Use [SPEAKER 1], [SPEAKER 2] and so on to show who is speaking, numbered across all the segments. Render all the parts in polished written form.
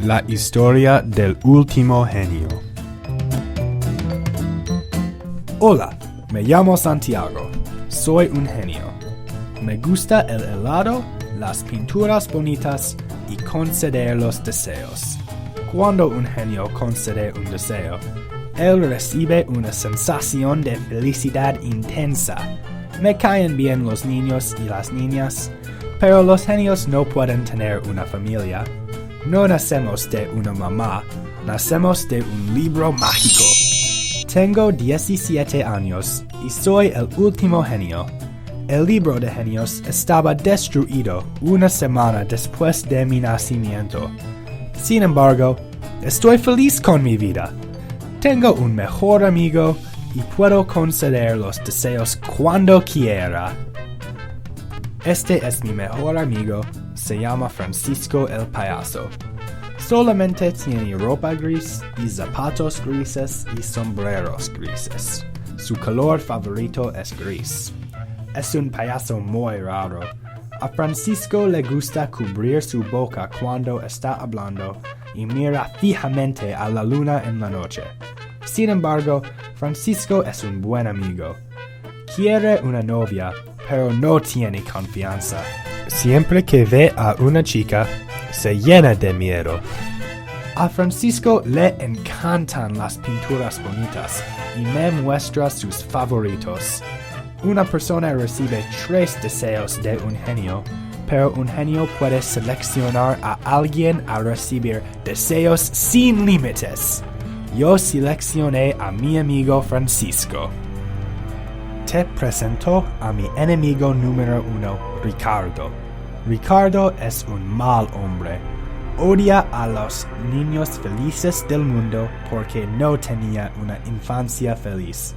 [SPEAKER 1] La historia del último genio. Hola, me llamo Santiago. Soy un genio. Me gusta el helado, las pinturas bonitas y conceder los deseos. Cuando un genio concede un deseo, él recibe una sensación de felicidad intensa. Me caen bien los niños y las niñas, pero los genios no pueden tener una familia. No nacemos de una mamá, nacemos de un libro mágico. Tengo 17 años y soy el último genio. El libro de genios estaba destruido una semana después de mi nacimiento. Sin embargo, estoy feliz con mi vida. Tengo un mejor amigo y puedo conceder los deseos cuando quiera. Este es mi mejor amigo, se llama Francisco el Payaso. Solamente tiene ropa gris y zapatos grises y sombreros grises. Su color favorito es gris. Es un payaso muy raro. A Francisco le gusta cubrir su boca cuando está hablando y mira fijamente a la luna en la noche. Sin embargo, Francisco es un buen amigo. Quiere una novia, pero no tiene confianza. Siempre que ve a una chica, se llena de miedo. A Francisco le encantan las pinturas bonitas y me muestra sus favoritos. Una persona recibe 3 deseos de un genio, pero un genio puede seleccionar a alguien a recibir deseos sin límites. Yo seleccioné a mi amigo Francisco. Te presento a mi enemigo número 1, Ricardo. Ricardo es un mal hombre. Odia a los niños felices del mundo porque no tenía una infancia feliz.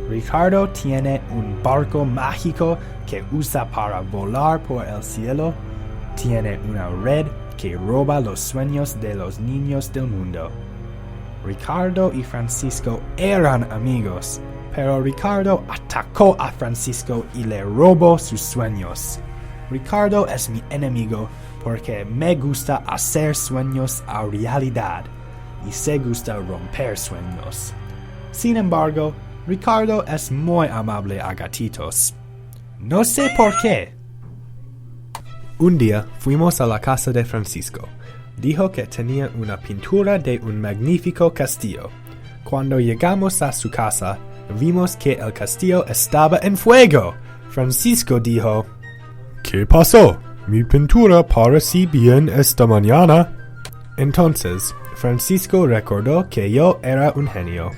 [SPEAKER 1] Ricardo tiene un barco mágico que usa para volar por el cielo. Tiene una red que roba los sueños de los niños del mundo. Ricardo y Francisco eran amigos, pero Ricardo atacó a Francisco y le robó sus sueños. Ricardo es mi enemigo porque me gusta hacer sueños a realidad y se gusta romper sueños. Sin embargo, Ricardo es muy amable a gatitos. No sé por qué. Un día fuimos a la casa de Francisco. Dijo que tenía una pintura de un magnífico castillo. Cuando llegamos a su casa, vimos que el castillo estaba en fuego. Francisco dijo:
[SPEAKER 2] ¿Qué pasó? Mi pintura parecía bien esta mañana.
[SPEAKER 1] Entonces, Francisco recordó que yo era un genio.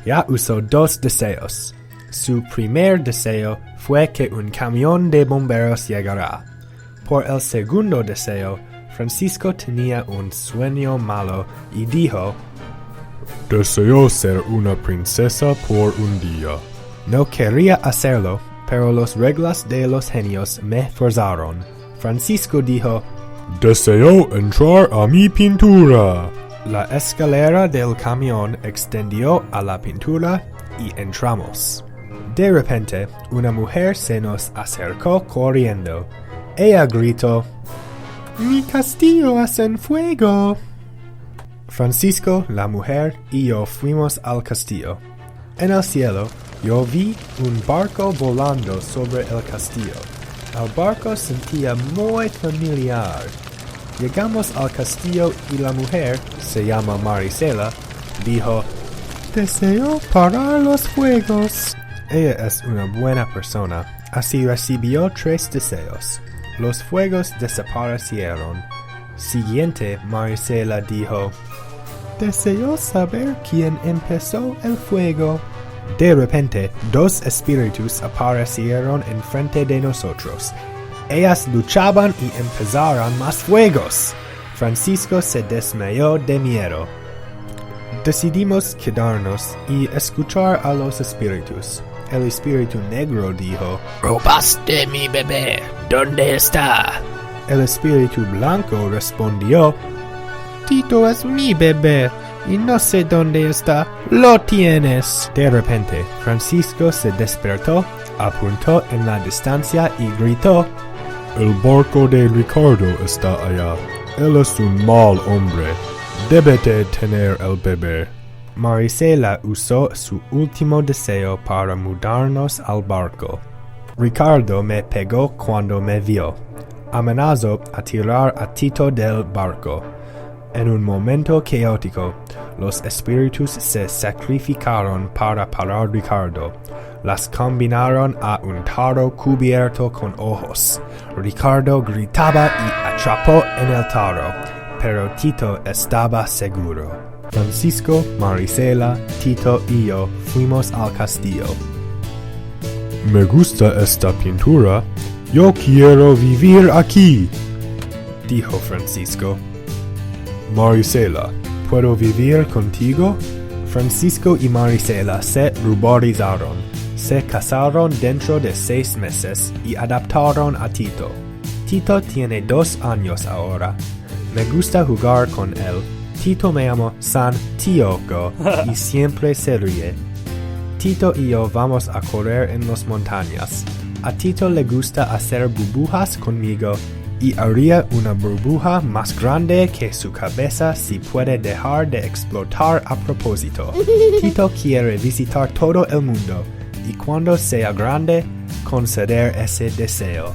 [SPEAKER 1] Ya usó 2 deseos. Su primer deseo fue que un camión de bomberos llegara. Por el segundo deseo, Francisco tenía un sueño malo y dijo:
[SPEAKER 2] Deseo ser una princesa por un día.
[SPEAKER 1] No quería hacerlo, pero las reglas de los genios me forzaron. Francisco dijo:
[SPEAKER 2] Deseo entrar a mi pintura.
[SPEAKER 1] La escalera del camión extendió a la pintura y entramos. De repente, una mujer se nos acercó corriendo. Ella gritó: ¡Mi castillo está en fuego! Francisco, la mujer y yo fuimos al castillo. En el cielo, yo vi un barco volando sobre el castillo. El barco sentía muy familiar. Llegamos al castillo y la mujer, se llama Marisela, dijo: Deseo parar los fuegos. Ella es una buena persona, así recibió 3 deseos. Los fuegos desaparecieron. Siguiente, Marisela dijo: Deseo saber quién empezó el fuego. De repente, 2 espíritus aparecieron enfrente de nosotros. Ellas luchaban y empezaron más fuegos. Francisco se desmayó de miedo. Decidimos quedarnos y escuchar a los espíritus. El espíritu negro dijo:
[SPEAKER 3] Robaste mi bebé, ¿dónde está?
[SPEAKER 1] El espíritu blanco respondió: Tito es mi bebé y no sé dónde está. Lo tienes. De repente, Francisco se despertó, apuntó en la distancia y gritó:
[SPEAKER 2] El barco de Ricardo está allá. Él es un mal hombre. Débete tener el bebé.
[SPEAKER 1] Marisela usó su último deseo para mudarnos al barco. Ricardo me pegó cuando me vio. Amenazó a tirar a Tito del barco. En un momento caótico, los espíritus se sacrificaron para parar Ricardo. Las combinaron a un tarro cubierto con ojos. Ricardo gritaba y atrapó en el tarro, pero Tito estaba seguro. Francisco, Marisela, Tito y yo fuimos al castillo.
[SPEAKER 2] Me gusta esta pintura. Yo quiero vivir aquí.
[SPEAKER 1] Dijo Francisco.
[SPEAKER 2] Marisela,
[SPEAKER 1] ¿Puedo vivir contigo? Francisco y Marisela se ruborizaron. Se casaron dentro de 6 meses y adoptaron a Tito. Tito tiene 2 años ahora. Me gusta jugar con él. Tito me llama Santiago y siempre se ríe. Tito y yo vamos a correr en las montañas. A Tito le gusta hacer burbujas conmigo y haría una burbuja más grande que su cabeza si puede dejar de explotar a propósito. Tito quiere visitar todo el mundo y cuando sea grande, conceder ese deseo.